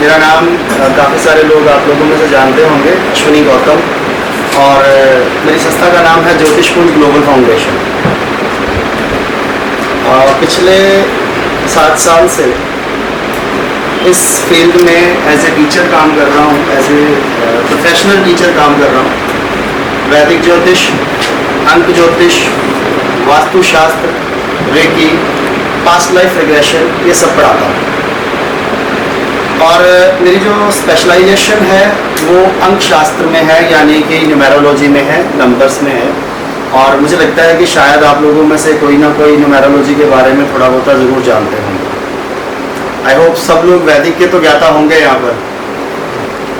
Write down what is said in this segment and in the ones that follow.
मेरा नाम काफ़ी सारे लोग आप लोगों में से जानते होंगे, अश्विनी गौतम, और मेरी संस्था का नाम है ज्योतिषपुंज ग्लोबल फाउंडेशन। पिछले 7 साल से इस फील्ड में एज ए टीचर काम कर रहा हूँ, एज ए प्रोफेशनल टीचर काम कर रहा हूँ। वैदिक ज्योतिष, अंक ज्योतिष, वास्तुशास्त्र, रेकी, पास्ट लाइफ रिग्रेशन, ये सब पढ़ाता हूँ। और मेरी जो स्पेशलाइजेशन है वो अंक शास्त्र में है, यानी कि न्यूमेरोलॉजी में है, नंबर्स में है। और मुझे लगता है कि शायद आप लोगों में से कोई ना कोई न्यूमेरोलॉजी के बारे में थोड़ा बहुत ज़रूर जानते होंगे। आई होप सब लोग वैदिक के तो ज्ञाता होंगे यहाँ पर।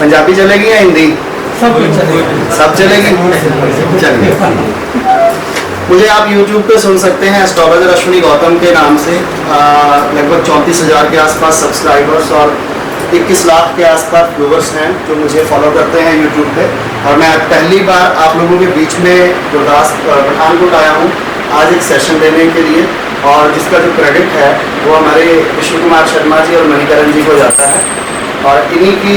पंजाबी चलेगी या हिंदी? सब चलेगी। चलिए, मुझे आप YouTube पे सुन सकते हैं एस्ट्रोलॉजर अश्विनी गौतम के नाम से। लगभग 34,000 के आसपास सब्सक्राइबर्स और 21 लाख के आसपास व्यूवर्स हैं जो मुझे फॉलो करते हैं YouTube पे। और मैं पहली बार आप लोगों के बीच में गुरदास पठानकोट आया हूँ आज एक सेशन देने के लिए, और जिसका जो क्रेडिट है वो हमारे विष्णु कुमार शर्मा जी और मणिकरण जी को जाता है। और इन्हीं की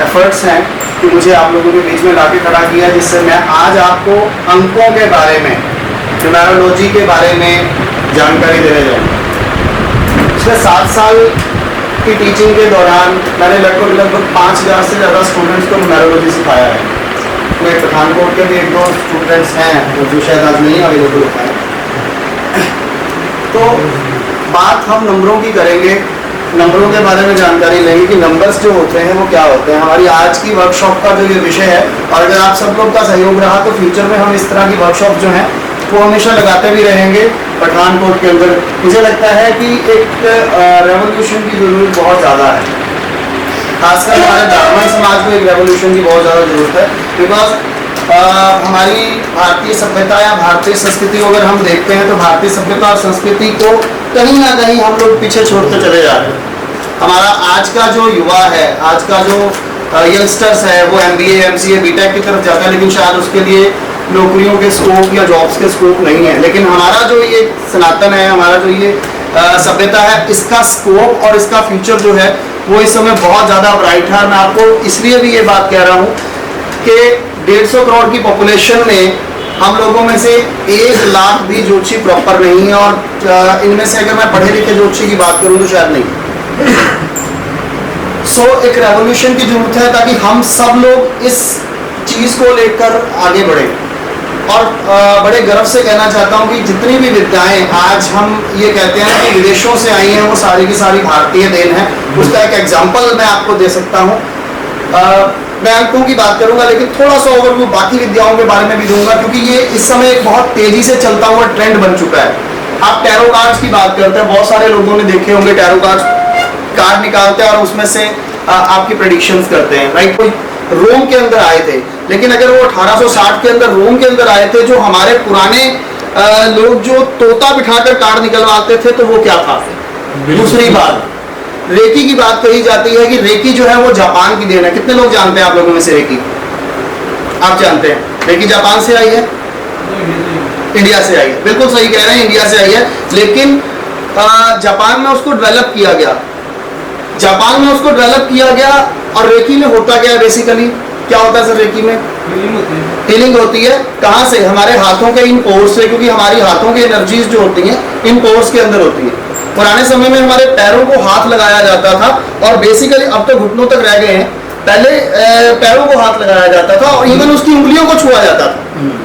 एफर्ट्स हैं कि मुझे आप लोगों के बीच में लाके खड़ा किया, जिससे मैं आज आपको अंकों के बारे में, न्यूमेरोलॉजी के बारे में जानकारी देने जाऊँगा। पिछले 7 साल की टीचिंग के दौरान मैंने लगभग 5,000 से ज़्यादा स्टूडेंट्स को न्यूमेरोलॉजी सिखाया है। मेरे पठानकोट के भी 1-2 स्टूडेंट्स हैं जो शायद आज नहीं अवेलेबल होता है। तो बात हम नंबरों की करेंगे, नंबरों के बारे में जानकारी लेंगे कि नंबर्स जो होते हैं वो क्या होते हैं। हमारी आज की वर्कशॉप का जो ये विषय है, और अगर आप सब लोग का सहयोग रहा तो फ्यूचर में हम इस तरह की वर्कशॉप जो है वो हमेशा लगाते भी रहेंगे पठानकोट के अंदर। मुझे लगता है कि एक रेवोल्यूशन की ज़रूरत बहुत ज़्यादा है, खासकर हमारे ब्राह्मण समाज को एक रेवोल्यूशन की बहुत ज़्यादा ज़रूरत है। बिकॉज हमारी भारतीय सभ्यता या भारतीय संस्कृति को अगर हम देखते हैं तो भारतीय सभ्यता और संस्कृति को कहीं ना कहीं हम लोग पीछे छोड़ते चले जा रहे हैं। हमारा आज का जो युवा है, आज का जो यंगस्टर्स है, वो MBA, MCA, BTech की तरफ जाता है, लेकिन शायद उसके लिए नौकरियों के स्कोप या जॉब्स के स्कोप नहीं है। लेकिन हमारा जो ये सनातन है, हमारा जो ये सभ्यता है, इसका स्कोप और इसका फ्यूचर जो है वो इस समय बहुत ज़्यादा ब्राइट है। मैं आपको इसलिए भी ये बात कह रहा हूँ कि 150 करोड़ की पॉपुलेशन में हम लोगों में से 1 लाख भी ज्योतिषी प्रॉपर नहीं है, और इनमें से अगर मैं पढ़े लिखे ज्योतिषी की बात करूँ तो शायद नहीं। एक रेवोल्यूशन की जरूरत है ताकि हम सब लोग इस चीज़ को लेकर आगे बढ़े। और बड़े गर्व से कहना चाहता हूँ कि जितनी भी विद्याएं आज हम ये कहते हैं कि विदेशों से आई हैं, वो सारी की सारी भारतीय देन है। उसका एक एग्जाम्पल मैं आपको दे सकता हूँ। मैं अंकों की बात करूंगा, लेकिन थोड़ा सा ओवरव्यू बाकी विद्याओं के बारे में भी दूंगा, क्योंकि ये इस समय एक बहुत तेजी से चलता हुआ ट्रेंड बन चुका है। आप टैरो कार्ड्स की बात करते हैं, बहुत सारे लोगों ने देखे होंगे टैरो कार्ड निकालते हैं और उसमें से आपकी प्रेडिक्शंस करते हैं, राइट। कोई रोम के अंदर आए थे, लेकिन अगर वो 1860 के अंदर रोम के अंदर आए थे, जो हमारे पुराने लोग जो तोता बिठाकर कार्ड निकलवाते थे, तो वो क्या था। दूसरी बात, रेकी की बात कही जाती है कि रेकी जो है वो जापान की देन है। कितने लोग जानते हैं आप लोगों में से रेकी? आप जानते हैं रेकी जापान से आई है, इंडिया से आई है। बिल्कुल सही कह रहे हैं, इंडिया से आई है, लेकिन जापान में उसको डेवलप किया गया। जापान में उसको डेवलप किया गया। और रेकी में होता क्या है, बेसिकली क्या होता है सर रेकी में? हीलिंग होती है। कहाँ से? हमारे हाथों के इन पोर्स से, क्योंकि हमारी हाथों की एनर्जीज जो होती हैं इन पोर्स के अंदर होती है। पुराने समय में हमारे पैरों को हाथ लगाया जाता था, और बेसिकली अब तो घुटनों तक रह गए हैं, पहले पैरों को हाथ लगाया जाता था, और इवन उसकी उंगलियों को छुआ जाता था,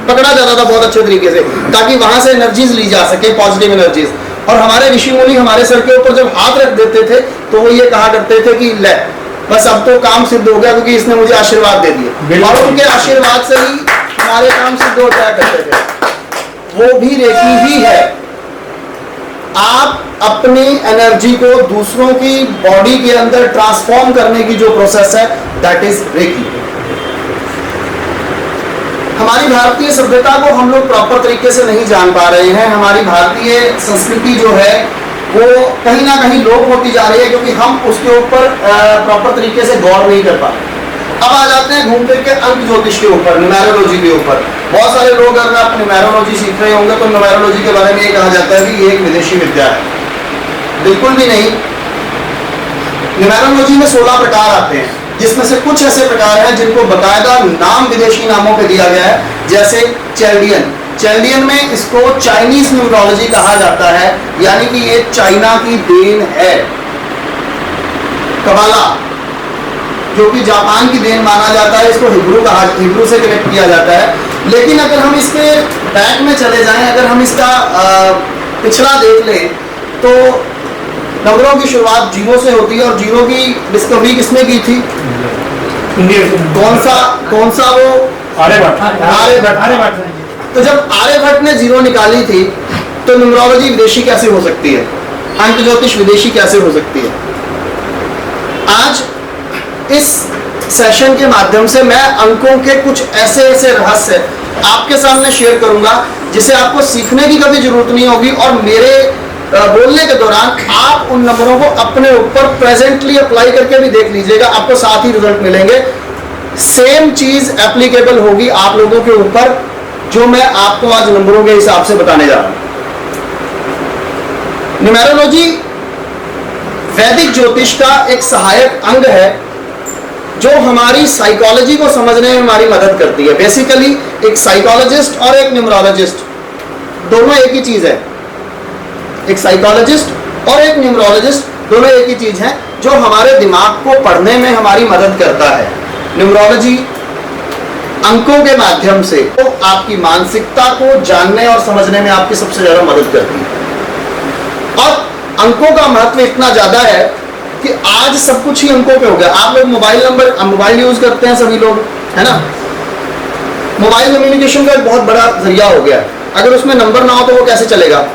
पकड़ा जाता था बहुत अच्छे तरीके से, ताकि वहां से एनर्जीज ली जा सके, पॉजिटिव एनर्जीज। और हमारे ऋषि मुनि हमारे सर के ऊपर जब हाथ रख देते थे तो वो ये कहा करते थे कि ले बस अब तो काम सिद्ध हो गया, क्योंकि इसने मुझे आशीर्वाद दे दिए, और उनके आशीर्वाद से ही हमारे काम सिद्ध हो जाया करते थे। वो भी रेकी ही है। आप अपनी एनर्जी को दूसरों की बॉडी के अंदर ट्रांसफॉर्म करने की जो प्रोसेस है, दैट इज रेकी। हमारी भारतीय सभ्यता को हम लोग प्रॉपर तरीके से नहीं जान पा रहे हैं। हमारी भारतीय संस्कृति जो है वो कहीं ना कहीं लोप होती जा रही है, क्योंकि हम उसके ऊपर प्रॉपर तरीके से गौर नहीं कर पा रहे। अब आ जाते हैं घूम फिर के अंक ज्योतिष के ऊपर, न्यूमेरोलॉजी के ऊपर। बहुत सारे लोग अगर आप न्यूमेरोलॉजी सीख रहे होंगे तो न्यूमेरोलॉजी के बारे में ये कहा जाता है कि ये एक विदेशी विद्या है। बिल्कुल भी नहीं। न्यूमेरोलॉजी में 16 प्रकार आते हैं, जिसमें से कुछ ऐसे प्रकार हैं जिनको बाकायदा नाम विदेशी नामों पे दिया गया है, जैसे चैल्डियन। चैल्डियन में इसको चाइनीज न्यूमरोलॉजी कहा जाता है, यानी कि ये चाइना की देन है। कबाला, जो कि जापान की देन माना जाता है, इसको हिब्रू से कनेक्ट किया जाता है। लेकिन अगर हम इसके बैक में चले जाएं, अगर हम इसका पिछड़ा देख लें, तो नंबरों की शुरुआत जीरो से होती है, और जीरो की डिस्कवरी किसने की थी? कौन सा वो? आर्यभट्ट। तो जब आर्यभट्ट ने जीरो निकाली थी, तो न्यूमरोलॉजी विदेशी कैसे हो सकती है? अंक ज्योतिष विदेशी कैसे हो सकती है? आज इस सेशन के माध्यम से मैं अंकों के कुछ ऐसे रहस्य आपके सामने शेयर करूंगा, जिसे आपको सीखने की कभी जरूरत नहीं होगी, और मेरे बोलने के दौरान आप उन नंबरों को अपने ऊपर प्रेजेंटली अप्लाई करके भी देख लीजिएगा, आपको साथ ही रिजल्ट मिलेंगे। सेम चीज एप्लीकेबल होगी आप लोगों के ऊपर, जो मैं आपको आज नंबरों के हिसाब से बताने जा रहा हूं। न्यूमेरोलॉजी वैदिक ज्योतिष का एक सहायक अंग है, जो हमारी साइकोलॉजी को समझने में हमारी मदद करती है। बेसिकली एक साइकोलॉजिस्ट और एक न्यूमरोलॉजिस्ट दोनों एक ही चीज है। एक साइकोलॉजिस्ट और एक न्यूमरोलॉजिस्ट दोनों एक ही चीज है, जो हमारे दिमाग को पढ़ने में हमारी मदद करता है। न्यूमरोलॉजी अंकों के माध्यम से तो आपकी मानसिकता को जानने और समझने में आपकी सबसे ज्यादा मदद करती है। और अंकों का महत्व इतना ज्यादा है कि आज सब कुछ ही अंकों पे हो गया। आप लोग मोबाइल यूज करते हैं सभी लोग, है ना? मोबाइल कम्युनिकेशन का एक बहुत बड़ा जरिया हो गया है। अगर उसमें नंबर ना हो तो वो कैसे चलेगा?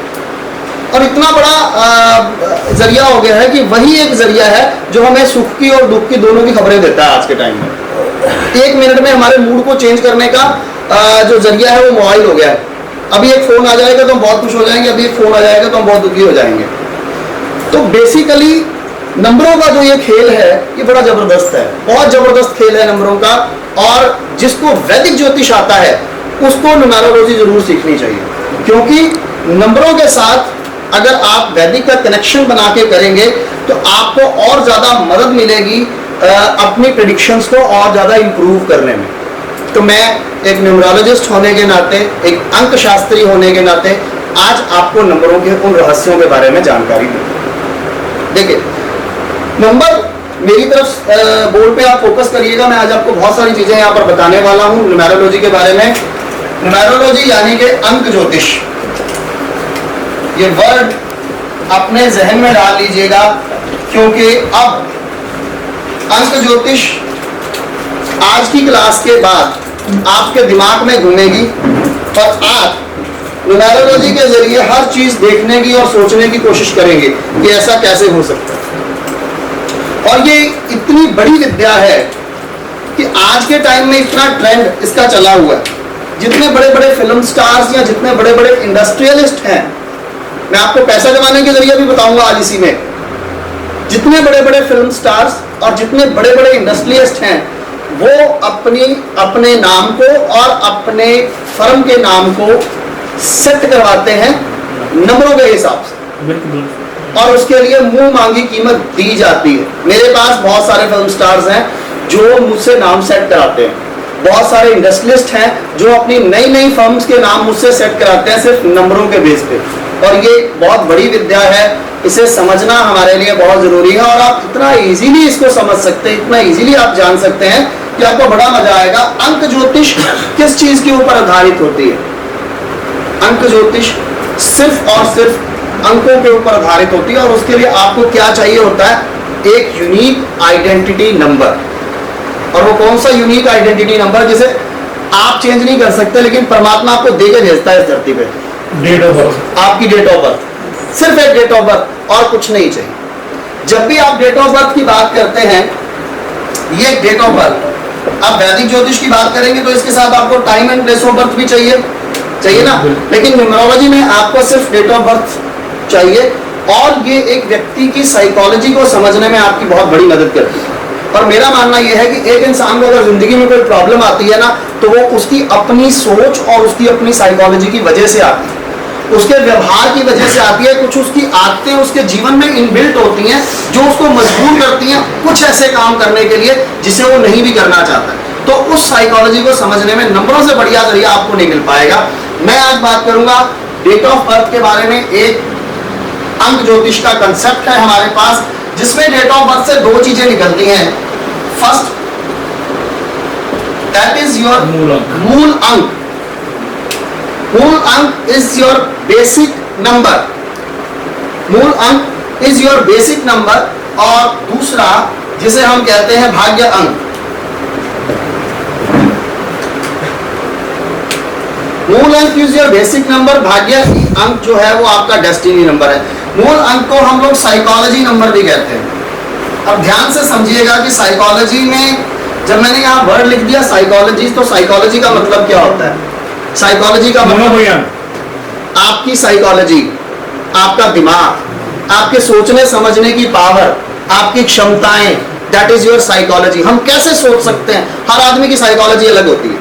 और इतना बड़ा जरिया हो गया है कि वही एक जरिया है जो हमें सुख की और दुख की दोनों की खबरें देता है आज के टाइम में। 1 मिनट में हमारे मूड को चेंज करने का जो जरिया है वो मोबाइल हो गया है। अभी एक फोन आ जाएगा तो हम बहुत खुश हो जाएंगे, अभी एक फोन आ जाएगा तो हम बहुत दुखी हो जाएंगे। तो बेसिकली नंबरों का जो ये खेल है, ये बड़ा जबरदस्त है, बहुत जबरदस्त खेल है नंबरों का। और जिसको वैदिक ज्योतिष आता है उसको न्यूमेरोलॉजी जरूर सीखनी चाहिए, क्योंकि नंबरों के साथ अगर आप वैदिक का कनेक्शन बना के करेंगे तो आपको और ज्यादा मदद मिलेगी अपनी प्रेडिक्शंस को और ज्यादा इंप्रूव करने में। तो मैं एक न्यूमरोलॉजिस्ट होने के नाते, एक अंक शास्त्री होने के नाते आज आपको नंबरों के उन रहस्यों के बारे में जानकारी दूंगा। देखिए, नंबर मेरी तरफ बोर्ड पे आप फोकस करिएगा। मैं आज आपको बहुत सारी चीजें यहाँ पर बताने वाला हूँ न्यूमेरोलॉजी के बारे में। न्यूमेरोलॉजी यानी कि अंक ज्योतिष, ये वर्ड अपने जहन में डाल लीजिएगा, क्योंकि अब अंक ज्योतिष आज की क्लास के बाद आपके दिमाग में घूमेगी, और आप न्यूमेरोलॉजी के जरिए हर चीज देखने की और सोचने की कोशिश करेंगे कि ऐसा कैसे हो सकता है। और ये इतनी बड़ी विद्या है कि आज के टाइम में इतना ट्रेंड इसका चला हुआ है। जितने बड़े बड़े फिल्म स्टार्स या जितने बड़े बड़े इंडस्ट्रियलिस्ट हैं, मैं आपको पैसा कमाने के जरिए भी बताऊंगा आज इसी में, जितने बड़े बड़े फिल्म स्टार्स और जितने बड़े बड़े इंडस्ट्रियलिस्ट हैं, वो अपने नाम को और अपने फर्म के नाम को सेट करवाते हैं नंबरों के हिसाब से, और उसके लिए मुंह मांगी कीमत दी जाती है। मेरे पास बहुत सारे फिल्म स्टार्स हैं जो मुझसे नाम सेट कराते हैं, बहुत सारे इंडस्ट्रियलिस्ट हैं जो अपनी नई नई फर्म्स के नाम मुझसे सेट कराते हैं सिर्फ नंबरों के बेस पे। और ये बहुत बड़ी विद्या है, इसे समझना हमारे लिए बहुत जरूरी है। और आप इतना इजीली इसको समझ सकते हैं, इतना इजीली आप जान सकते हैं कि आपको बड़ा मजा आएगा। अंक ज्योतिष किस चीज के ऊपर आधारित होती है? अंक ज्योतिष सिर्फ और सिर्फ अंकों के ऊपर आधारित होती है, और उसके लिए आपको क्या चाहिए होता है? एक यूनिक आइडेंटिटी नंबर। और वो कौन सा यूनिक आइडेंटिटी नंबर जिसे आप चेंज नहीं कर सकते, लेकिन परमात्मा आपको देके भेजता है इस धरती पे? Date of birth. आपकी डेट ऑफ बर्थ, सिर्फ एक डेट ऑफ बर्थ, और कुछ नहीं चाहिए। जब भी आप डेट ऑफ बर्थ की बात करते हैं, ये डेट ऑफ बर्थ, आप वैदिक ज्योतिष की बात करेंगे तो इसके साथ आपको time and place of birth भी चाहिए ना, लेकिन न्यूमरोलॉजी में आपको सिर्फ डेट ऑफ बर्थ चाहिए। और ये एक व्यक्ति की साइकोलॉजी को समझने में आपकी बहुत बड़ी मदद करती है। और मेरा मानना यह है कि एक इंसान को अगर जिंदगी में कोई प्रॉब्लम आती है ना, तो वो उसकी अपनी सोच और उसकी अपनी साइकोलॉजी की वजह से आती है। उसके व्यवहार की वजह से आती है, कुछ उसकी आदतें उसके जीवन में इनबिल्ट होती हैं जो उसको मजबूर करती हैं कुछ ऐसे काम करने के लिए जिसे वो नहीं भी करना चाहता। तो उस साइकोलॉजी को समझने में नंबरों से बढ़िया जरिया आपको नहीं मिल पाएगा। मैं आज बात करूंगा डेट ऑफ बर्थ के बारे में। एक अंक ज्योतिष का कंसेप्ट है हमारे पास जिसमें डेट ऑफ बर्थ से दो चीजें निकलती हैं। फर्स्ट, दैट इज योर मूल अंक। मूल अंक इज योर बेसिक नंबर। मूल अंक इज योर बेसिक नंबर। और दूसरा जिसे हम कहते हैं भाग्य अंक। मूल अंक इज योर बेसिक नंबर, भाग्य अंक जो है वो आपका डेस्टिनी नंबर है। मूल अंक को हम लोग साइकोलॉजी नंबर भी कहते हैं। अब ध्यान से समझिएगा कि साइकोलॉजी में जब मैंने यहाँ वर्ड लिख दिया साइकोलॉजी, तो साइकोलॉजी का मतलब क्या होता है? साइकोलॉजी का मतलब आपकी साइकोलॉजी, आपका दिमाग, आपके सोचने समझने की पावर, आपकी क्षमताएं, दैट इज योर साइकोलॉजी। हम कैसे सोच सकते हैं? हर आदमी की साइकोलॉजी अलग होती है।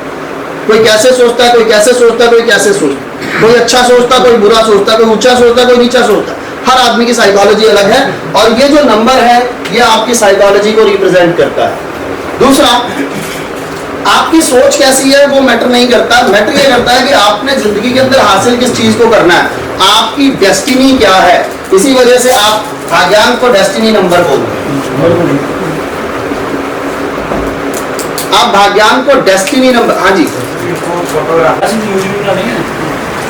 कोई कैसे सोचता है, कोई कैसे सोचता है, कोई कैसे सोचता है, कोई अच्छा सोचता है, कोई बुरा सोचता है, कोई ऊंचा सोचता है, कोई नीचा सोचता है। हर आदमी की साइकोलॉजी अलग है और ये जो नंबर है ये आपकी साइकोलॉजी को रिप्रेजेंट करता है। दूसरा, आपकी सोच कैसी है वो मैटर नहीं करता। मैटर ये करता है कि आपने जिंदगी के अंदर हासिल किस चीज को करना है, आपकी डेस्टिनी क्या है। इसी वजह से आप भाग्यांक को डेस्टिनी नंबर बोलते हैं। आप भाग्यांक को डेस्टिनी नंबर, हाँ जी।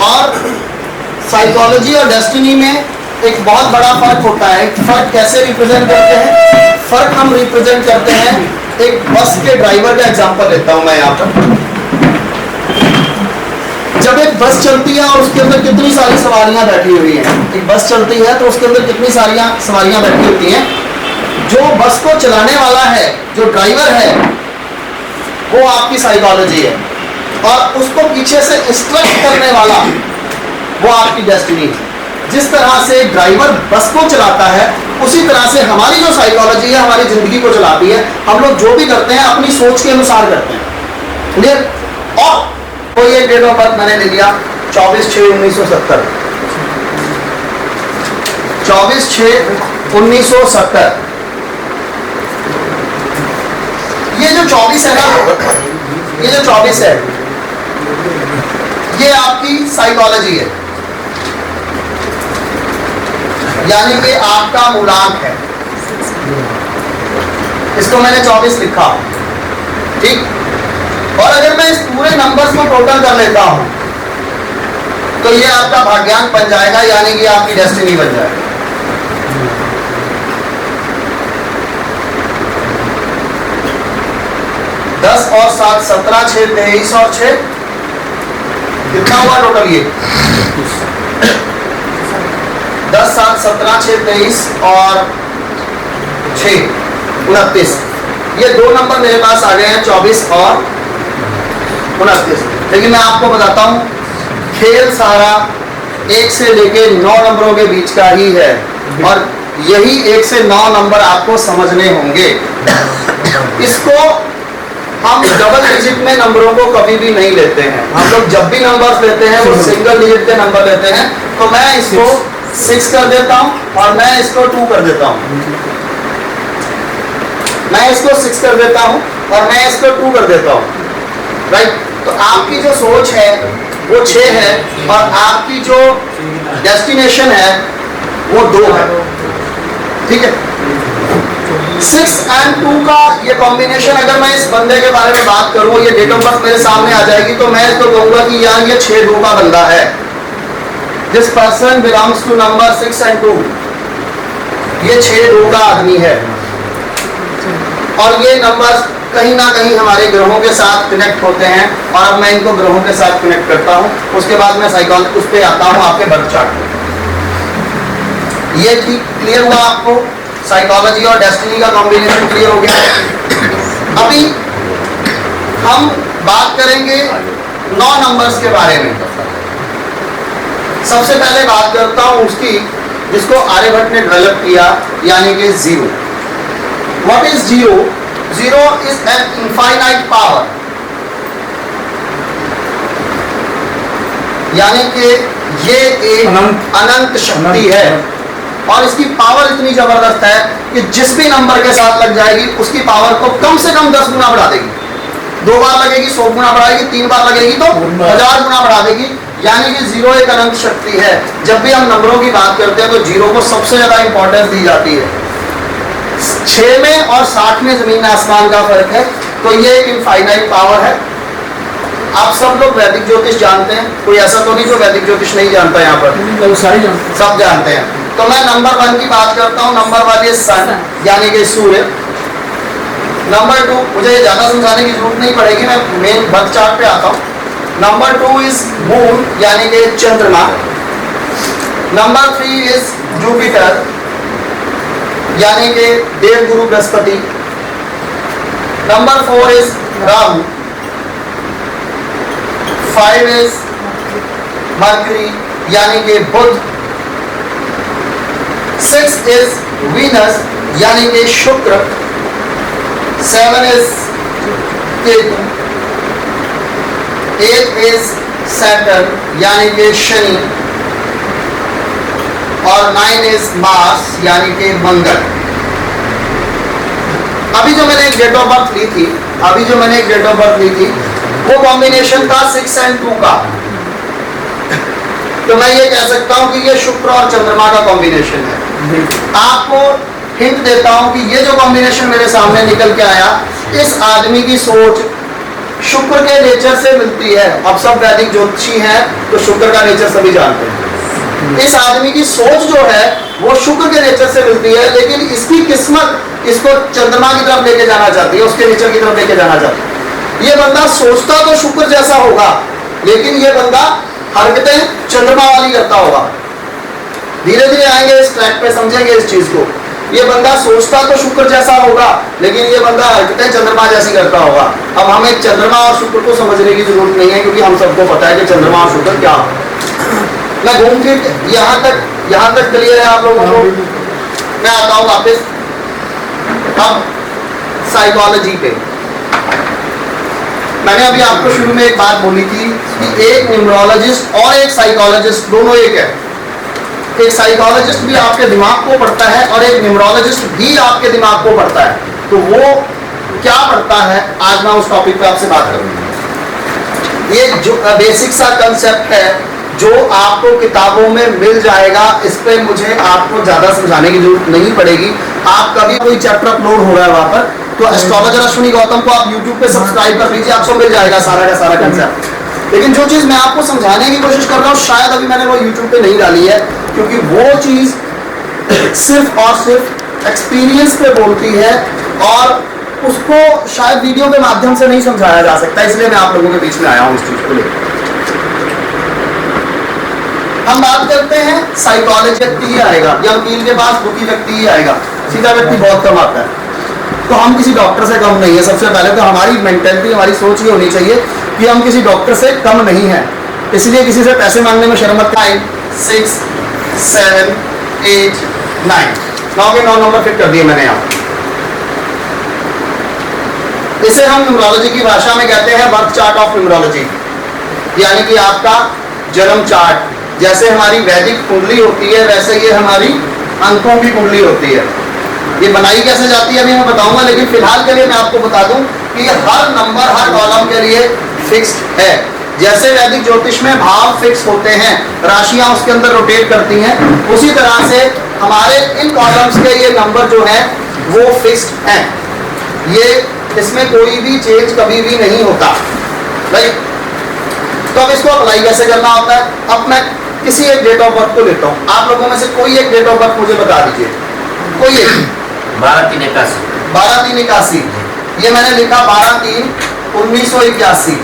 और साइकोलॉजी और डेस्टिनी में एक बहुत बड़ा फर्क होता है। फर्क कैसे रिप्रेजेंट करते हैं? फर्क हम रिप्रेजेंट करते हैं, एक बस के ड्राइवर का एग्जांपल लेता हूं मैं यहाँ पर। जब एक बस चलती है और उसके अंदर कितनी सारी सवारियां बैठी हुई हैं, एक बस चलती है तो उसके अंदर कितनी सारी सवारियां बैठी होती हैं। जो बस को चलाने वाला है, जो ड्राइवर है, वो आपकी साइकोलॉजी है और उसको पीछे से इंस्ट्रक्ट करने वाला वो आपकी डेस्टिनी है। जिस तरह से ड्राइवर बस को चलाता है उसी तरह से हमारी जो साइकोलॉजी है हमारी जिंदगी को चलाती है। हम लोग जो भी करते हैं अपनी सोच के अनुसार करते हैं। क्लियर? और कोई एक डेट ऑफ बर्थ मैंने ले लिया 24/6/1970। 24/6/1970। ये जो 24 है ना, ये जो 24 है ये आपकी साइकोलॉजी है, यानी कि आपका मूलांक है। इसको मैंने 24 लिखा, ठीक। और अगर मैं इस पूरे नंबर्स को टोटल कर लेता हूं तो ये आपका भाग्यांक बन जाएगा, यानी कि आपकी डेस्टिनी बन जाएगी। दस और 7 17, 6 23 और 6 कितना हुआ टोटल? ये 10 7 17 6 23 और 6 29। ये दो नंबर मेरे पास आ गए हैं, 24 और 29। लेकिन मैं आपको बताता हूं खेल सारा 1 से लेके 9 नंबरों के बीच का ही है और यही 1 से 9 नंबर आपको समझने होंगे। इसको हम डबल डिजिट में नंबरों को कभी भी नहीं लेते हैं। हम लोग जब भी नंबर्स लेते हैं वो सिंगल डिजिट के नंबर लेते हैं। तो मैं इसको 6 कर देता हूं और मैं इसको 2 कर देता हूं। मैं इसको 6 कर देता हूं और मैं इसको 2 कर देता हूं। राइट? तो आपकी जो सोच है वो 6 है और आपकी जो डेस्टिनेशन है वो 2 है। ठीक है? 6 और 2 का ये कॉम्बिनेशन, अगर मैं इस बंदे के बारे में बात करूं, ये डेट ऑफ बर्थ मेरे सामने आ जाएगी तो मैं इसको कहूंगा कि यार ये 6-2 का बंदा है। This person belongs to number 6 और 2। ये 6-2 का आदमी है और ये नंबर कहीं ना कहीं हमारे ग्रहों के साथ कनेक्ट होते हैं और अब मैं इनको ग्रहों के साथ कनेक्ट करता हूं। उसके बाद मैं साइकोलॉजी उस पर आता हूं आपके बर्थ चार्ट में। ये ठीक क्लियर हुआ आपको? साइकोलॉजी और डेस्टिनी का कॉम्बिनेशन क्लियर हो गया। अभी हम बात करेंगे 9 नंबर्स के बारे में। सबसे पहले बात करता हूं उसकी जिसको आर्यभट्ट ने डेवलप किया, यानी कि 0। What is 0? 0 is an infinite power, यानी कि ये एक अनंत शक्ति है और इसकी पावर इतनी जबरदस्त है कि जिस भी नंबर के साथ लग जाएगी उसकी पावर को कम से कम 10 गुना बढ़ा देगी। 2 बार लगेगी 100 गुना बढ़ाएगी, 3 बार लगेगी तो 1000 गुना बढ़ा देगी। यानी कि जीरो एक अनंत शक्ति है। जब भी हम नंबरों की बात करते हैं तो जीरो को सबसे ज्यादा इंपॉर्टेंस दी जाती है। 6 में और 60 में जमीन आसमान का फर्क है। तो ये एक इनफाइनाइट पावर है। आप सब लोग वैदिक ज्योतिष जानते हैं, कोई ऐसा तो नहीं जो वैदिक ज्योतिष नहीं जानता यहाँ पर, सब जानते हैं। तो मैं नंबर 1 की बात करता हूँ। नंबर 1 इज सन, यानी कि सूर्य। नंबर 2, मुझे ये ज्यादा समझाने की जरूरत नहीं पड़ेगी, मैं मेन बर्थ चार्ट पे आता हूँ। नंबर 2 इज मून, यानी कि चंद्रमा। नंबर 3 इज जुपिटर, यानी कि Devguru Brihaspati. Number 4 is Rahu. 5 is Mercury, यानी कि बुध। 6 इज वीनस, यानी कि शुक्र। 7 इज केतु। 8 इज सैटर्न, यानी कि शनि। और 9 इज मार्स, यानी कि मंगल। अभी जो मैंने एक डेट ऑफ बर्थ ली थी वो कॉम्बिनेशन था 6 और 2 का। तो मैं ये कह सकता हूं कि ये शुक्र और चंद्रमा का कॉम्बिनेशन है। आपको हिंट देता हूं कि ये जो कॉम्बिनेशन मेरे सामने निकल के आया, इस आदमी की सोच शुक्र के नेचर से मिलती है। अब सब वैदिक ज्योतिषी हैं तो शुक्र का नेचर सभी जानते हैं। इस आदमी की सोच जो है वो शुक्र के नेचर से मिलती है, लेकिन इसकी किस्मत इसको चंद्रमा की तरफ लेके जाना चाहती है, उसके नेचर की तरफ लेके जाना चाहती है। ये बंदा सोचता तो शुक्र जैसा होगा, लेकिन ये बंदा हरकतें चंद्रमा वाली करता होगा। धीरे धीरे आएंगे इस ट्रैक पे, समझेंगे इस चीज को। ये बंदा सोचता तो शुक्र जैसा होगा, लेकिन ये बंदा हरकतें चंद्रमा जैसी करता होगा। अब हमें चंद्रमा और शुक्र को समझने की जरूरत नहीं है, क्योंकि हम सबको पता है कि चंद्रमा और शुक्र क्या होता है। मैं घूम फिर यहाँ तक क्लियर है आप लोगों को। मैं आता हूँ वापस अब साइकोलॉजी पे। मैंने अभी आपको शुरू में एक बात बोली थी कि एक न्यूमरोलॉजिस्ट और एक साइकोलॉजिस्ट दोनों एक है। एक साइकोलॉजिस्ट भी आपके दिमाग को पढ़ता है और एक न्यूमरोलॉजिस्ट भी आपके दिमाग को पढ़ता है। तो वो क्या पढ़ता है, आज मैं उस टॉपिक पे आपसे बात करूंगा। ये जो बेसिक सा कंसेप्ट है जो आपको किताबों में मिल जाएगा, इस पे मुझे आपको ज्यादा समझाने की जरूरत नहीं पड़ेगी। आप कभी कोई चैप्टर अपलोड हो रहा है वहां पर, तो एस्ट्रोलॉजर अश्विनी गौतम को आप YouTube पे सब्सक्राइब कर लीजिए, आपको मिल जाएगा सारा का सारा कंसेप्ट। लेकिन जो चीज मैं आपको समझाने की कोशिश कर रहा हूँ, शायद अभी मैंने वो YouTube पे नहीं डाली है, क्योंकि वो चीज सिर्फ और सिर्फ एक्सपीरियंस पे बोलती है और उसको शायद वीडियो के माध्यम से नहीं समझाया जा सकता। इसलिए मैं आप लोगों के बीच में आया हूँ इस चीज को लेकर। हम बात करते हैं साइकोलॉजी, व्यक्ति ही आएगा या वकील के पास दुखी व्यक्ति ही आएगा, सीधा व्यक्ति बहुत कम आता है। तो हम किसी डॉक्टर से कम नहीं है। सबसे पहले तो हमारी मेंटेलिटी, हमारी सोच ये होनी चाहिए कि हम किसी डॉक्टर से कम नहीं है। इसलिए किसी से पैसे मांगने में शर्म मत। 5 6 7 8 9 9 के 9 नंबर फिट कर दिए मैंने यहाँ। इसे हम न्यूमरोलॉजी की भाषा में कहते हैं बर्थ चार्ट ऑफ न्यूमरोलॉजी, यानी कि आपका जन्म चार्ट। जैसे हमारी वैदिक कुंडली होती है, वैसे ये हमारी अंकों की कुंडली होती है। ये बनाई कैसे जाती है अभी मैं बताऊंगा, लेकिन फिलहाल के लिए मैं आपको बता दूं कि हर नंबर हर कॉलम के लिए फिक्स्ड है। जैसे वैदिक ज्योतिष में भाव फिक्स होते हैं, राशियां उसके अंदर रोटेट करती हैं, उसी तरह से हमारे इन कॉलम्स के ये नंबर जो है वो फिक्स्ड हैं। ये इसमें कोई भी चेंज कभी भी नहीं होता, राइट। तो अब इसको अप्लाई कैसे करना होता है। अब मैं किसी एक डेट ऑफ बर्थ को लेता हूँ, आप लोगों में से कोई एक डेट ऑफ बर्थ मुझे बता दीजिए, कोई एक। 12/3/81। 12/3/81। ये मैंने लिखा 12/3/1981।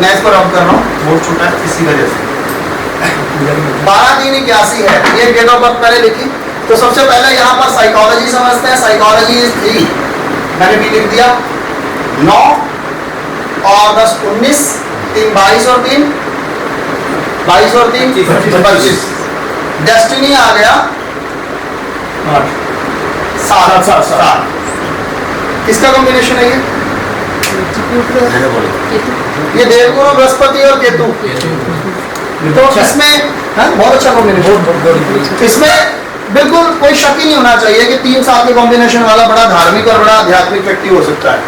मैं इसको रब कर रहा हूँ, बहुत छोटा है इसी वजह से। 12/3/81 है ये डेट ऑफ बर्थ मैंने लिखी। तो सबसे पहले यहाँ पर साइकोलॉजी समझते हैं। साइकोलॉजी इज 3, मैंने भी लिख दिया। 9 और 10 19, 3 22 और 3 22 और 3 25। डेस्टिनी आ गया 7। किसका कॉम्बिनेशन है ये? ये देवगुरु बृहस्पति और केतु, तो इसमें बहुत अच्छा कॉम्बिनेशन। इसमें बिल्कुल कोई शक ही नहीं होना चाहिए कि 3 साल के कॉम्बिनेशन वाला बड़ा धार्मिक और बड़ा आध्यात्मिक व्यक्ति हो सकता है,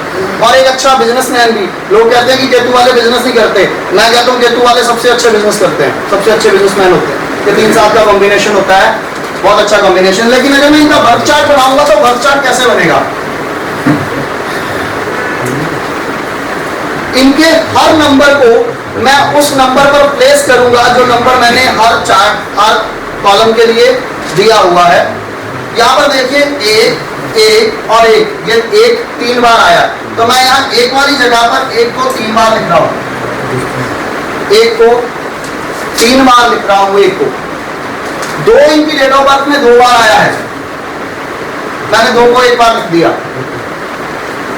और एक अच्छा बिजनेसमैन भी। लोग कहते हैं कि केतु वाले बिजनेस नहीं करते, मैं कहता हूँ केतु वाले सबसे अच्छे बिजनेस करते हैं, सबसे अच्छे बिजनेसमैन होते हैं। ये 3 साल का कॉम्बिनेशन होता है, बहुत अच्छा कॉम्बिनेशन। लेकिन अगर मैं इनका बर्थ चार्ट बनाऊंगा तो बर्थ चार्ट कैसे बनेगा? इनके हर नंबर को मैं उस नंबर पर प्लेस करूंगा जो नंबर मैंने हर चार्ट, हर कॉलम के लिए दिया हुआ है। यहाँ पर देखिए 1 1 और 1, ये 1 3 बार आया, तो मैं यहाँ 1 वाली जगह पर 1 को 3 बार लिख रहा हूं, 1 को 3 बार लिख रहा हूं, 1 को। 2 इनकी डेट ऑफ बर्थ में 2 बार आया है, मैंने 2 को 1 बार लिख दिया।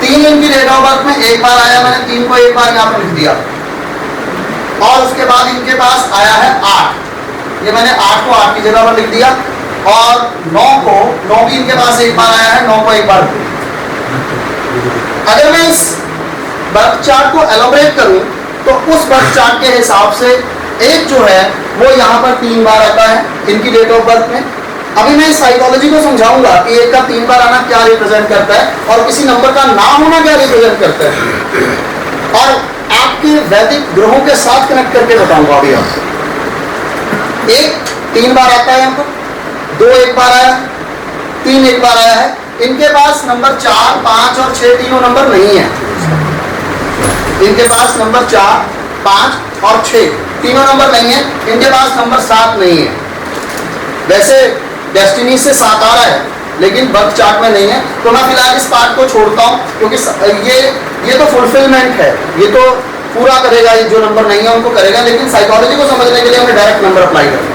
3 इनकी डेट ऑफ बर्थ में 1 बार आया, मैंने 3 को 1 बार यहाँ पर लिख दिया। और उसके बाद इनके पास आया है 8, ये मैंने 8 को 8 की जगह पर लिख दिया। और 9 भी इनके पास 1 बार आया है, 9 को 1 बार लिख दिया। अगर मैं इस बर्थ चार्ट को एलोबरेट करूं तो उस बर्थ चार्ट के हिसाब से 1 जो है वो यहाँ पर 3 बार आता है इनकी डेट ऑफ बर्थ में। अभी मैं इस साइकोलॉजी को समझाऊंगा कि 1 का 3 बार आना क्या रिप्रेजेंट करता है और किसी नंबर का ना होना क्या रिप्रेजेंट करता है, और आपके वैदिक ग्रहों के साथ कनेक्ट करके बताऊंगा अभी आपको। 1 3 बार आता है यहाँ पर, 2 1 बार आया, 3 1 बार आया है। इनके पास नंबर 4 5 और 6 तीनों नंबर नहीं है, इनके पास नंबर 4 5 और 6 तीनों नंबर नहीं है। इनके पास नंबर 7 नहीं है। वैसे डेस्टिनी से 7 आ रहा है लेकिन बर्थ चार्ट में नहीं है, तो मैं फिलहाल इस पार्ट को छोड़ता हूँ, क्योंकि ये तो फुलफिलमेंट है, ये तो पूरा करेगा, ये जो नंबर नहीं है उनको करेगा, लेकिन साइकोलॉजी को समझने के लिए हमें डायरेक्ट नंबर अप्लाई करना।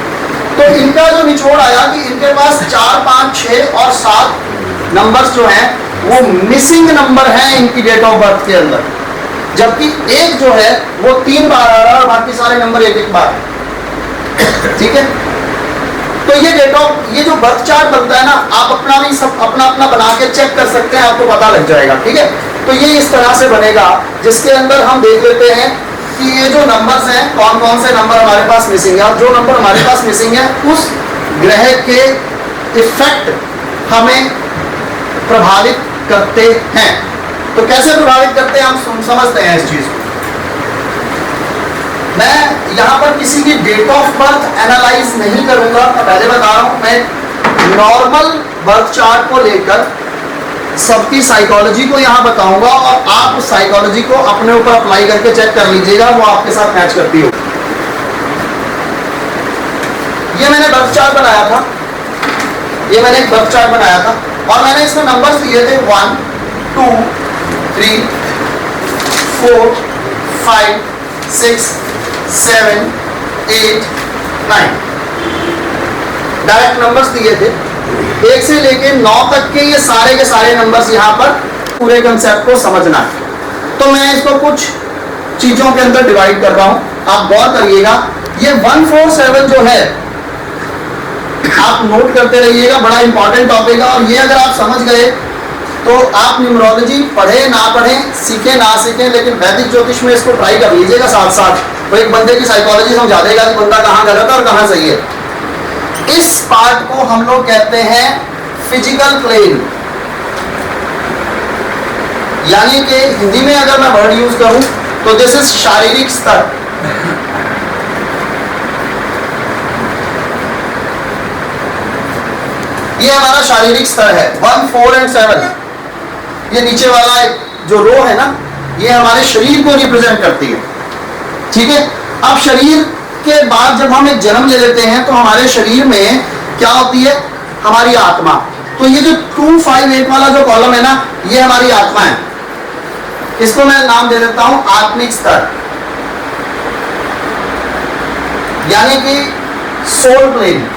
तो इनका जो निचोड़ आया कि इनके पास 4 5 6 और 7 नंबर्स जो हैं वो मिसिंग नंबर हैं इनकी डेट ऑफ बर्थ के अंदर, जबकि 1 जो है वो 3 बार आ रहा है और बाकी सारे नंबर 1 1 बार। ठीक है, तो ये जो बर्थ चार्ट बनता है ना, आप अपना भी सब अपना बना के चेक कर सकते हैं, आपको पता लग जाएगा। ठीक है, तो ये इस तरह से बनेगा, जिसके अंदर हम देख लेते हैं कि ये जो नंबर्स हैं कौन कौन से नंबर हमारे पास मिसिंग है, और जो नंबर हमारे पास मिसिंग है उस ग्रह के इफेक्ट हमें प्रभावित करते हैं। तो कैसे प्रभावित करते हैं हम समझते हैं इस चीज को। मैं यहाँ पर किसी की डेट ऑफ बर्थ एनालाइज नहीं करूंगा, मैं पहले बता रहा हूं, मैं नॉर्मल बर्थ चार्ट को लेकर सबकी साइकोलॉजी को यहाँ बताऊंगा, और आप उस साइकोलॉजी को अपने ऊपर अप्लाई करके चेक कर लीजिएगा वो आपके साथ मैच करती हो। ये मैंने बर्थ चार्ट बनाया था, ये मैंने एक बर्थ चार्ट बनाया था, और मैंने इसमें नंबर्स दिए थे 1 2 3 4 5 6 7 8 9 डायरेक्ट नंबर्स दिए थे। 1 से लेके 9 तक के ये सारे के सारे नंबर्स यहाँ पर पूरे कंसेप्ट को समझना है। तो मैं इसको कुछ चीजों के अंदर डिवाइड कर रहा हूं, आप गौर करिएगा। ये 147 जो है आप नोट करते रहिएगा, बड़ा इंपॉर्टेंट टॉपिक है, और ये अगर आप समझ गए तो आप न्यूमरोलॉजी पढ़े ना पढ़े, सीखे ना सीखे, लेकिन वैदिक ज्योतिष में इसको ट्राई कर लीजिएगा साथ साथ, तो एक बंदे की साइकोलॉजी समझा देगा कि बंदा कहाँ गलत है और कहाँ सही है। इस पार्ट को हम लोग कहते हैं फिजिकल प्लेन, यानी कि हिंदी में अगर मैं वर्ड यूज करूं तो दिस इज शारीरिक स्तर। ये हमारा शारीरिक स्तर है 1 4 और 7। ये नीचे वाला जो रो है ना, ये हमारे शरीर को रिप्रेजेंट करती है। ठीक है, अब शरीर के बाद जब हम एक जन्म ले लेते हैं तो हमारे शरीर में क्या होती है, हमारी आत्मा। तो ये जो 2 5 8 वाला जो कॉलम है ना, ये हमारी आत्मा है। इसको मैं नाम दे देता हूं आत्मिक स्तर, यानी कि सोल प्लेन।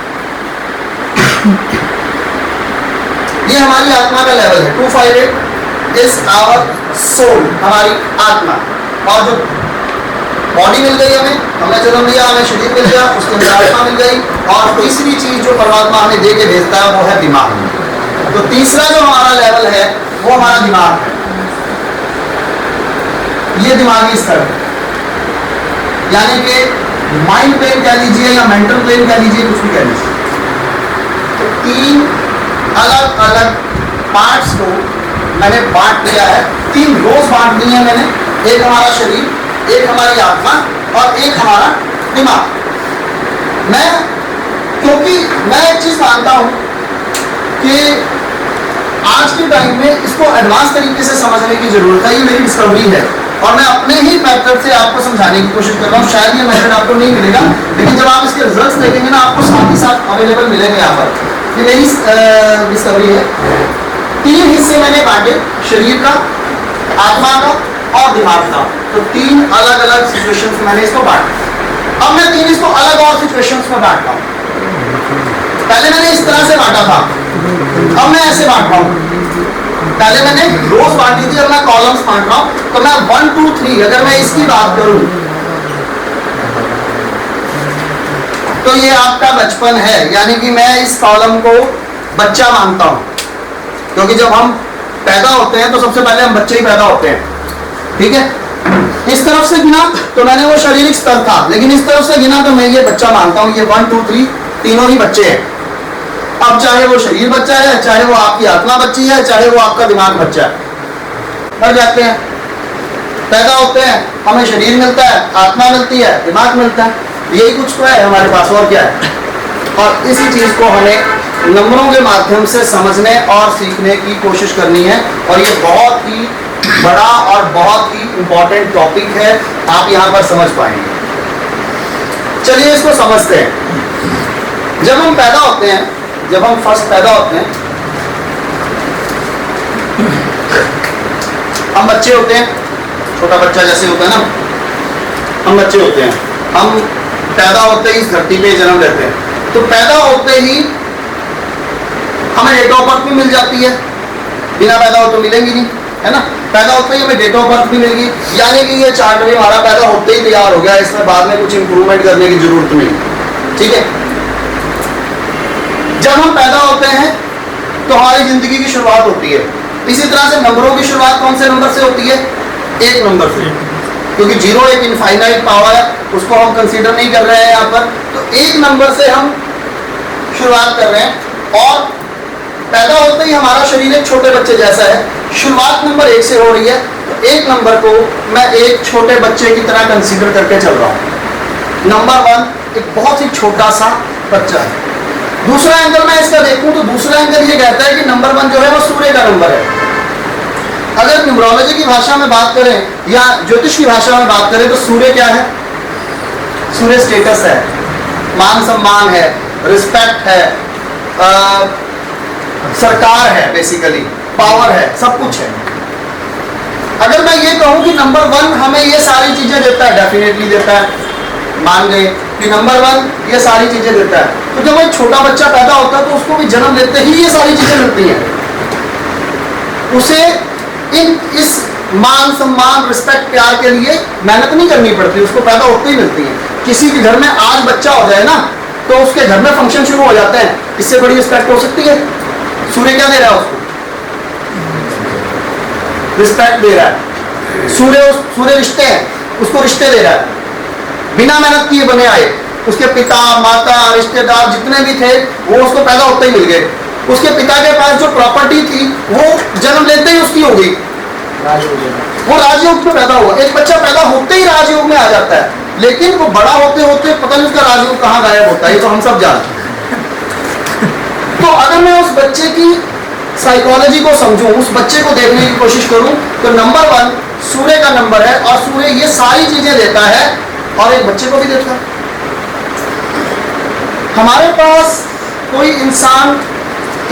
ये हमारी आत्मा का लेवल है। 2 5 8 इज आवर सोल, हमारी आत्मा। और जो बॉडी मिल गई हमें, हमने जन्म लिया, हमें शरीर मिल गया, उसके अंदर आत्मा मिल गई, और तीसरी चीज जो परमात्मा हमें दे के भेजता है वो है दिमाग। तो तीसरा जो हमारा लेवल है वो हमारा दिमाग है। ये दिमागी स्तर है, यानी कि माइंड प्लेन कह लीजिए या मेंटल प्लेन कह लीजिए, कुछ भी कह लीजिए। तो 3 अलग अलग पार्ट्स को मैंने बांट दिया है, 3 रोज बांट दी है मैंने, एक हमारा शरीर, एक हमारी आत्मा और एक हमारा दिमाग। क्योंकि मैं एक चीज मानता हूं कि आज के टाइम में इसको एडवांस तरीके से समझने की जरूरत है, ये मेरी डिस्कवरी है और मैं अपने ही मेथड से आपको समझाने की कोशिश कर रहा हूँ। शायद ये मेथड आपको नहीं मिलेगा, लेकिन जब आप इसके रिजल्ट्स देखेंगे ना, आपको साथ ही साथ अवेलेबल मिलेंगे। यहाँ पर ये मेरी डिस्कवरी है। 3 हिस्से मैंने बांटे, शरीर का, आत्मा का और दिमाग का। तो 3 अलग अलग सिचुएशंस में मैंने इसको बांटा। अब मैं 3 इसको अलग और सिचुएशंस में बांट रहा हूँ। पहले मैंने इस तरह से बांटा था, अब मैं ऐसे बांट रहा हूँ। पहले मैंने रोज बांटी थी, अब मैं कॉलम्स बांट रहा हूँ। तो मैं 1 2 3 अगर मैं इसकी बात करूं तो ये आपका बचपन है, यानी कि मैं इस कॉलम को बच्चा मानता हूं, क्योंकि जब हम पैदा होते हैं तो सबसे पहले हम बच्चे ही पैदा होते हैं। ठीक है, इस तरफ से गिना तो मैंने वो शारीरिक स्तर था, लेकिन इस तरफ से गिना तो मैं ये बच्चा मानता हूं। ये 1 2 3 तीनों ही बच्चे हैं। अब चाहे वो शरीर बच्चा है, चाहे वो आपकी आत्मा बच्ची है, चाहे वो आपका दिमाग बच्चा है, मर जाते हैं, पैदा होते हैं, हमें शरीर मिलता है, आत्मा मिलती है, दिमाग मिलता है, यही कुछ तो है हमारे पास, और क्या है। और इसी चीज को हमें नंबरों के माध्यम से समझने और सीखने की कोशिश करनी है, और ये बहुत ही बड़ा और बहुत ही इंपॉर्टेंट टॉपिक है, आप यहाँ पर समझ पाएंगे। चलिए इसको समझते हैं। जब हम पैदा होते हैं, जब हम फर्स्ट पैदा होते हैं, हम बच्चे होते हैं, छोटा बच्चा जैसे होता है ना, हम बच्चे होते हैं, हम पैदा होते ही इस धरती पे जन्म लेते हैं। तो पैदा होते ही हमें डेट ऑफ बर्थ भी मिल जाती है, बिना पैदा हो तो मिलेंगी नहीं, है ना। पैदा होते ही हमें डेट ऑफ बर्थ भी मिलेगी, यानी कि ये चार्ट भी हमारा पैदा होते ही तैयार हो गया, इसमें बाद में कुछ इंप्रूवमेंट करने की जरूरत नहीं। ठीक है, जब हम पैदा होते हैं तो हमारी जिंदगी की शुरुआत होती है। इसी तरह से नंबरों की शुरुआत कौन से नंबर से होती है? 1 नंबर से, क्योंकि 0 एक इनफाइनाइट पावर है, उसको हम कंसीडर नहीं कर रहे हैं यहाँ पर। तो 1 नंबर से हम शुरुआत कर रहे हैं, और पैदा होते ही हमारा शरीर एक छोटे बच्चे जैसा है, शुरुआत नंबर 1 से हो रही है। तो 1 नंबर को मैं एक छोटे बच्चे की तरह कंसीडर करके चल रहा हूँ। नंबर 1 एक बहुत ही छोटा सा बच्चा है। दूसरा एंगल मैं इसका देखूं तो दूसरा एंगल ये कहता है कि नंबर 1 जो है वो सूर्य का नंबर है। अगर न्यूमरोलॉजी की भाषा में बात करें या ज्योतिष की भाषा में बात करें तो सूर्य क्या है? सूर्य स्टेटस है, मान सम्मान है, रिस्पेक्ट है, सरकार है, बेसिकली पावर है, सब कुछ है। अगर मैं ये कहूं कि नंबर 1 हमें ये सारी चीजें देता है, डेफिनेटली देता है, मान गए कि नंबर 1 ये सारी चीजें देता है। तो जब एक छोटा बच्चा पैदा होता है तो उसको भी जन्म लेते ही ये सारी चीजें मिलती हैं। उसे इस मान सम्मान रिस्पेक्ट प्यार के लिए मेहनत नहीं करनी पड़ती, उसको पैदा होते ही मिलती है। किसी के घर में आज बच्चा हो जाए ना तो उसके घर में फंक्शन शुरू हो जाते हैं, इससे बड़ी रिस्पेक्ट हो सकती है? सूर्य क्या दे रहा है उसको? रिस्पेक्ट दे रहा है। सूर्य रिश्ते हैं, उसको रिश्ते दे रहा है, बिना मेहनत किए बने आए। उसके पिता माता रिश्तेदार जितने भी थे वो उसको पैदा होते ही मिल गए। उसके पिता के पास जो प्रॉपर्टी थी वो जन्म लेते ही उसकी हो गई, वो राजयोग में पैदा हुआ। एक बच्चा पैदा होते ही राजयोग में आ जाता है, लेकिन वो बड़ा होते होते पता नहीं उसका राजयोग कहाँ गायब होता है, ये तो हम सब जानते हैं। तो अगर मैं उस बच्चे की साइकोलॉजी को समझूं, उस बच्चे को देखने की कोशिश करूं, तो नंबर 1 सूर्य का नंबर है, और सूर्य ये सारी चीजें देता है और एक बच्चे को भी देता है। हमारे पास कोई इंसान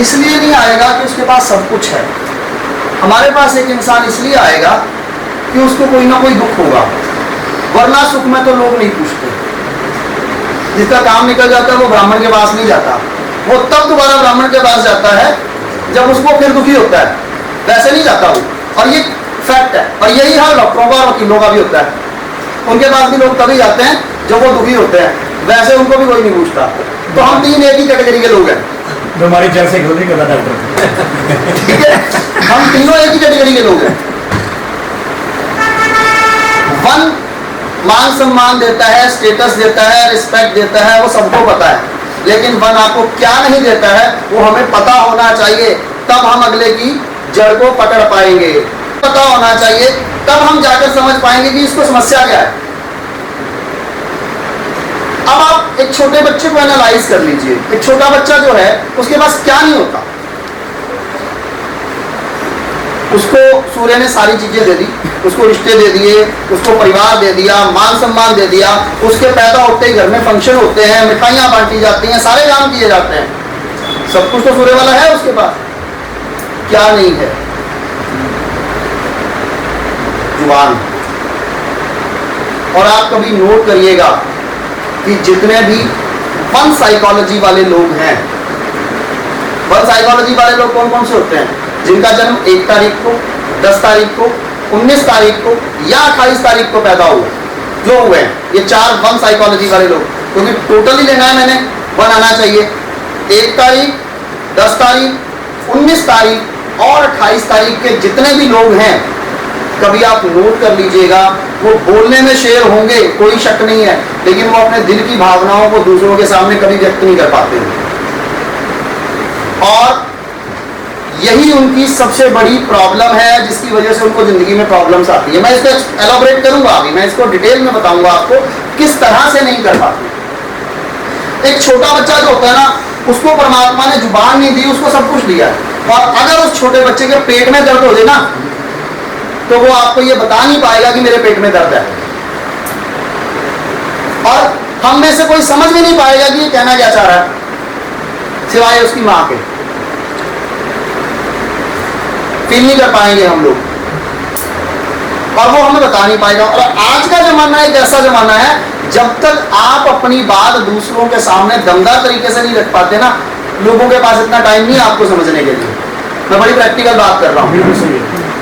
इसलिए नहीं आएगा कि उसके पास सब कुछ है। हमारे पास एक इंसान इसलिए आएगा कि उसको कोई ना कोई दुख होगा, वरना सुख में तो लोग नहीं पूछते। जिसका काम निकल जाता है वो ब्राह्मण के पास नहीं जाता, वो तब दोबारा ब्राह्मण के पास जाता है जब उसको फिर दुखी होता है, वैसे नहीं जाता वो। और ये फैक्ट है, और यही हाल डॉक्टरों का और वकीलों का भी होता है। उनके पास भी लोग तभी जाते हैं जब वो दुखी होते हैं, वैसे उनको भी कोई नहीं पूछता। तो हम 3 एक ही कैटेगरी के लोग हैं, जो हमारी जड़ से नहीं करता डॉक्टर। ठीक है, हम तीनों एक ही कैटेगरी के लोग हैं। मान सम्मान देता है, स्टेटस देता है, रिस्पेक्ट देता है, वो सबको पता है। लेकिन वन आपको क्या नहीं देता है वो हमें पता होना चाहिए, तब हम अगले की जड़ को पकड़ पाएंगे। पता होना चाहिए तब हम जाकर समझ पाएंगे कि इसको समस्या क्या है। अब आप एक छोटे बच्चे को एनालाइज कर लीजिए। एक छोटा बच्चा जो है उसके पास क्या नहीं होता। उसको सूर्य ने सारी चीजें दे दी, उसको रिश्ते दे दिए, उसको परिवार दे दिया, मान सम्मान दे दिया, उसके पैदा होते ही घर में फंक्शन होते हैं, मिठाइयां बांटी जाती हैं, सारे काम किए जाते हैं। सब कुछ तो सूर्य वाला है उसके पास। क्या नहीं है? जुबान। और आप कभी नोट करिएगा कि जितने भी वन साइकोलॉजी वाले लोग हैं, वन साइकोलॉजी वाले लोग कौन कौन से होते हैं? जिनका जन्म 1 तारीख को, 10 तारीख को, 19 तारीख को या 28 तारीख को पैदा हुआ, जो हुए हैं, ये 4 वन साइकोलॉजी वाले लोग। क्योंकि टोटली लेना है मैंने, वन आना चाहिए। 1 तारीख, 10 तारीख, 19 तारीख और 28 तारीख के जितने भी लोग हैं, कभी आप नोट कर लीजिएगा, वो बोलने में शेर होंगे, कोई शक नहीं है, लेकिन वो अपने दिल की भावनाओं को दूसरों के सामने कभी व्यक्त नहीं कर पाते हैं। और यही उनकी सबसे बड़ी प्रॉब्लम है, जिसकी वजह से उनको जिंदगी में प्रॉब्लम्स आती है। मैं इसको एलॉबरेट करूंगा अभी, मैं इसको डिटेल में बताऊंगा आपको किस तरह से नहीं कर पाते। एक छोटा बच्चा जो होता है ना, उसको परमात्मा ने जुबान नहीं दी, उसको सब कुछ दिया है। और अगर उस छोटे बच्चे के पेट में दर्द हो जाए ना, तो वो आपको ये बता नहीं पाएगा कि मेरे पेट में दर्द है। और हम में से कोई समझ भी नहीं पाएगा कि ये कहना क्या चाह रहा है, सिवाय उसकी मां के। फील नहीं कर पाएंगे हम लोग, और वो हमें बता नहीं पाएगा। और आज का जमाना एक ऐसा जमाना है, जब तक आप अपनी बात दूसरों के सामने दमदार तरीके से नहीं रख पाते ना, लोगों के पास इतना टाइम नहीं है आपको समझने के लिए। मैं बड़ी प्रैक्टिकल बात कर रहा हूँ,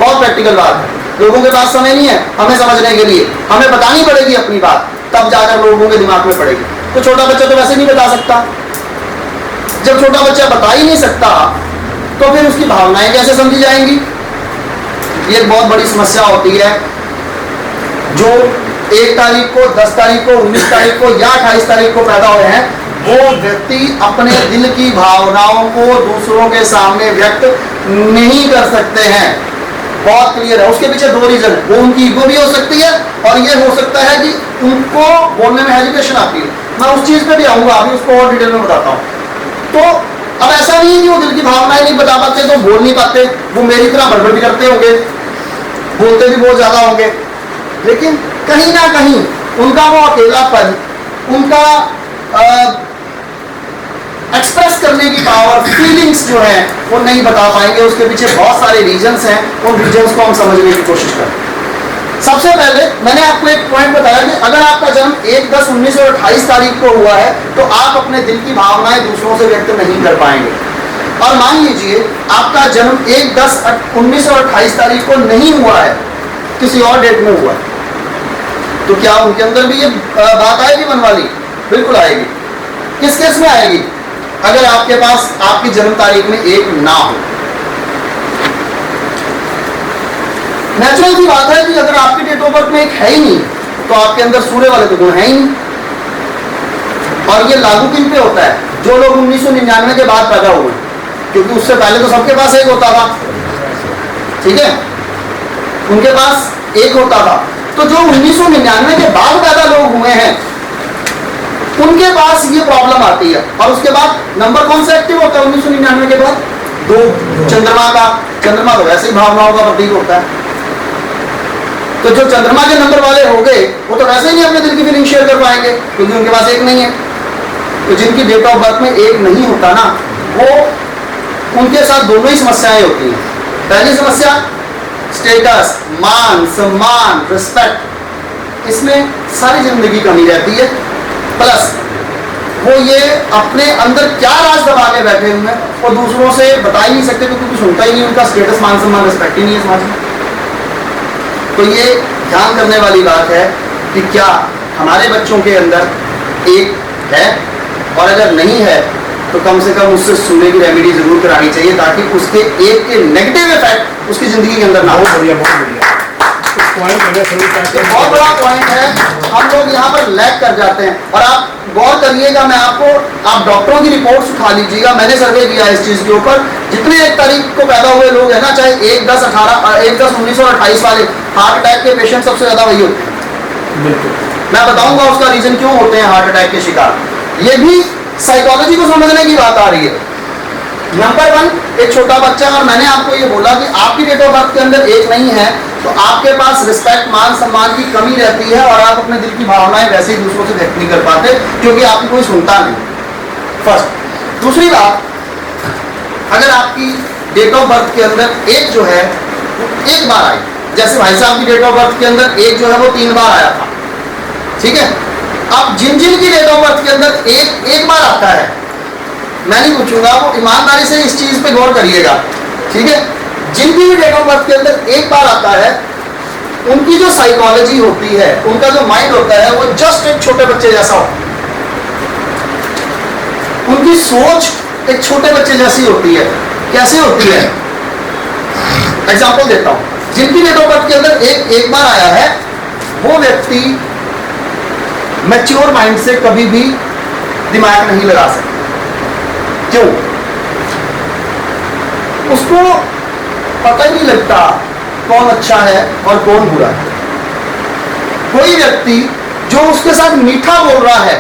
बहुत प्रैक्टिकल बात है। लोगों के पास समय नहीं है हमें समझने के लिए, हमें बतानी पड़ेगी अपनी बात, तब जाकर लोगों के दिमाग में पड़ेगी। तो छोटा बच्चा तो वैसे नहीं बता सकता। जब छोटा बच्चा बता ही नहीं सकता, तो फिर उसकी भावनाएं कैसे समझी जाएंगी? ये एक बहुत बड़ी समस्या होती है। जो 1 तारीख को, 10 तारीख को, 19 तारीख को या 28 तारीख को पैदा हुए हैं, वो व्यक्ति अपने दिल की भावनाओं को दूसरों के सामने व्यक्त नहीं कर सकते हैं। बहुत क्लियर है। उसके पीछे 2 रीजन है। वो उनकी ईगो भी हो सकती है, और ये हो सकता है कि उनको बोलने में हेजिटेशन आती है। मैं उस चीज पे भी आऊंगा, अभी उसको और डिटेल में बताता हूँ। तो अब ऐसा नहीं है कि वो दिल की भावनाएं नहीं बता पाते, तो बोल नहीं पाते, वो मेरी तरह बड़बड़ भी करते होंगे, बोलते भी बहुत ज्यादा होंगे, लेकिन कहीं ना कहीं उनका वो अकेलापन, उनका एक्सप्रेस करने की पावर, फीलिंग्स जो है वो नहीं बता पाएंगे। उसके पीछे बहुत सारे रीजंस हैं, उन रीजंस को हम समझने की कोशिश करें। सबसे पहले मैंने आपको एक पॉइंट बताया कि अगर आपका जन्म 1, 10, 19 और 28 तारीख को हुआ है, तो आप अपने दिल की भावनाएं दूसरों से व्यक्त नहीं कर पाएंगे। और मान लीजिए आपका जन्म 1, 10, 19 और 28 तारीख को नहीं हुआ है, किसी और डेट में हुआ है, तो क्या उनके अंदर भी ये बात आएगी मन वाली? बिल्कुल आएगी। किस केस में आएगी? अगर आपके पास आपकी जन्म तारीख में 1 ना हो। नेचुरल की बात है कि अगर आपकी डेट ऑफ बर्थ में 1 है ही नहीं, तो आपके अंदर सूर्य वाले तो गुण है ही नहीं। और ये लागू किन पे होता है? जो लोग 1999 के बाद पैदा हुए, क्योंकि उससे पहले तो सबके पास 1 होता था, ठीक है, उनके पास 1 होता था। तो जो 1999 के बाद पैदा लोग हुए हैं, उनके पास ये प्रॉब्लम आती है। और उसके बाद नंबर कौन सा एक्टिव होता है 1999 के बाद? 2, चंद्रमा का। चंद्रमा तो वैसे ही भावनाओं का प्रतीक होता है। तो जो चंद्रमा के नंबर वाले हो गए, वो तो वैसे ही नहीं अपने दिल की फीलिंग शेयर कर पाएंगे, क्योंकि उनके पास 1 नहीं है। तो जिनकी डेट ऑफ बर्थ में 1 नहीं होता ना, वो उनके साथ दोनों ही समस्याएं होती हैं। पहली समस्या स्टेटस, मान सम्मान, रिस्पेक्ट, इसमें सारी जिंदगी कमी रहती है। प्लस वो ये अपने अंदर क्या राज दबा के बैठे हुए हैं, वो दूसरों से बता ही नहीं सकते, क्योंकि कुछ होता ही नहीं, उनका स्टेटस, मान सम्मान, रिस्पेक्ट ही नहीं है समाज में। तो ये ध्यान करने वाली बात है कि क्या हमारे बच्चों के अंदर 1 है, और अगर नहीं है तो कम से कम उससे सूर्य की रेमेडी जरूर करानी चाहिए, ताकि उसके 1 के नेगेटिव इफेक्ट उसकी जिंदगी के अंदर ना हो। बहुत बढ़िया, बहुत बढ़िया। पॉइंट मुझे शुरू ये करके बहुत बड़ा पॉइंट है, हम लोग यहाँ पर लैग कर जाते हैं। और आप गौर करिएगा, मैं आपको, आप डॉक्टरों की रिपोर्ट्स उठा लीजिएगा, मैंने सर्वे किया इस चीज़ के ऊपर। जितने 1 तारीख को पैदा हुए लोग हैं ना, चाहे 1/10/1928 वाले हार्ट अटैक के पेशेंट सबसे ज़्यादा वही होते हैं। बिल्कुल। मैं बताऊंगा उसका रीज़न क्यों होते हैं हार्ट अटैक के शिकार। ये भी साइकोलॉजी को समझने की बात आ रही है। नंबर 1, एक छोटा बच्चा, और मैंने आपको ये बोला कि आपकी डेट ऑफ बर्थ के अंदर 1 नहीं है तो आपके पास रिस्पेक्ट, मान सम्मान की कमी रहती है और आप अपने दिल की भावनाएं वैसे ही दूसरों से व्यक्त नहीं कर पाते क्योंकि आपको कोई सुनता नहीं। फर्स्ट। दूसरी बात, अगर आपकी डेट ऑफ बर्थ के अंदर 1 जो है वो 1 बार आई, जैसे भाई साहब की डेट ऑफ बर्थ के अंदर 1 जो है वो 3 बार आया था, ठीक है। अब जिन जिन की डेट ऑफ बर्थ के अंदर 1 बार आता है, मैं नहीं पूछूंगा, वो ईमानदारी से इस चीज पे गौर करिएगा, ठीक है। जिनकी भी डेट ऑफ बर्थ के अंदर 1 बार आता है, उनकी जो साइकोलॉजी होती है, उनका जो माइंड होता है, वो जस्ट एक छोटे बच्चे जैसा होता है। उनकी सोच एक छोटे बच्चे जैसी होती है। कैसे होती है? एग्जाम्पल देता हूं। जिनकी डेट ऑफ बर्थ के अंदर एक बार आया है, वो व्यक्ति मैच्योर माइंड से कभी भी दिमाग नहीं लगा सकता। क्यों? उसको पता ही नहीं लगता कौन अच्छा है और कौन बुरा है। कोई व्यक्ति जो उसके साथ मीठा बोल रहा है,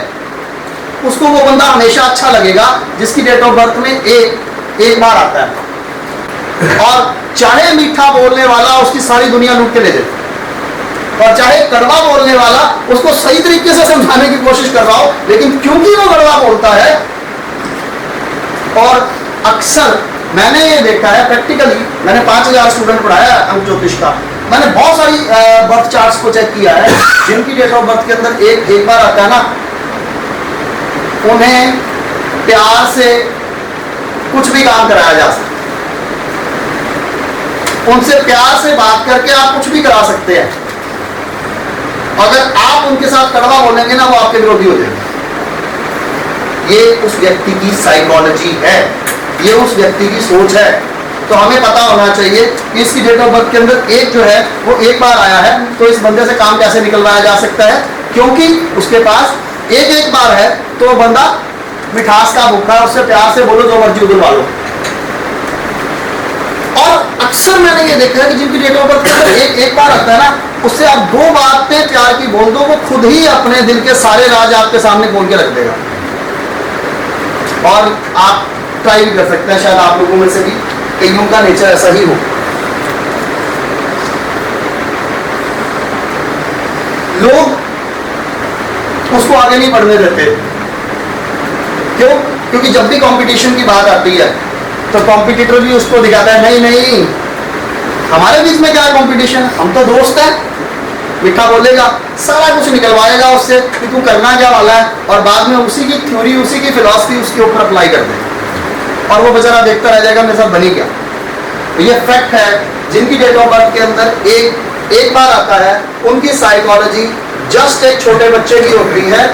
उसको वो बंदा हमेशा अच्छा लगेगा जिसकी डेट ऑफ बर्थ में एक बार आता है। और चाहे मीठा बोलने वाला उसकी सारी दुनिया लूट के ले जाए, और चाहे कड़वा बोलने वाला उसको सही तरीके से समझाने की कोशिश कर रहा हो, लेकिन क्योंकि वो कड़वा बोलता है। और अक्सर मैंने ये देखा है प्रैक्टिकली, मैंने 5000 स्टूडेंट पढ़ाया अंक ज्योतिष का, मैंने बहुत सारी बर्थ चार्ट्स को चेक किया है। जिनकी डेट ऑफ बर्थ के अंदर एक बार आता है ना, उन्हें प्यार से कुछ भी काम कराया जा सकता है। उनसे प्यार से बात करके आप कुछ भी करा सकते हैं। अगर आप उनके साथ कड़वा बोलेंगे ना, वो आपके विरोधी हो जाएंगे। ये उस व्यक्ति की साइकोलॉजी है, ये उस व्यक्ति की सोच है। तो हमें पता होना चाहिए कि इसकी डेट ऑफ बर्थ के अंदर 1 जो है वो 1 बार आया है, तो इस बंदे से काम कैसे निकलवाया जा सकता है? क्योंकि उसके पास एक बार है, तो वो बंदा मिठास का भूखा है, उससे प्यार से बोलो, जो मर्जी उधरवा लो। और अक्सर मैंने ये देखा है कि जिनकी डेट ऑफ बर्थ के अंदर एक बार आता है ना, उससे आप 2 बातें प्यार की बोल दो, वो खुद ही अपने दिल के सारे राज आपके सामने खोल के रख देगा। और आप ट्राई भी कर सकते हैं, शायद आप लोगों में से भी कईयों का नेचर ऐसा ही हो। लोग उसको आगे नहीं बढ़ने देते। क्यों? क्योंकि जब भी कंपटीशन की बात आती है तो कॉम्पिटिटर भी उसको दिखाता है, नहीं नहीं हमारे बीच में क्या है कंपटीशन, हम तो दोस्त हैं। मीठा बोलेगा, सारा कुछ निकलवाएगा उससे कि तू करना क्या वाला है, और बाद में उसी की थ्योरी, उसी की फिलॉसफी उसके ऊपर अप्लाई कर देगा, और वो बेचारा देखता रह जाएगा मेरे साथ बनी क्या। तो ये फैक्ट है, जिनकी डेट ऑफ बर्थ के अंदर एक बार आता है, उनकी साइकोलॉजी जस्ट एक छोटे बच्चे की होती है।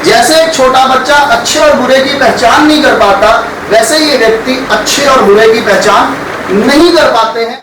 जैसे एक छोटा बच्चा अच्छे और बुरे की पहचान नहीं कर पाता, वैसे ये व्यक्ति अच्छे और बुरे की पहचान नहीं कर पाते हैं।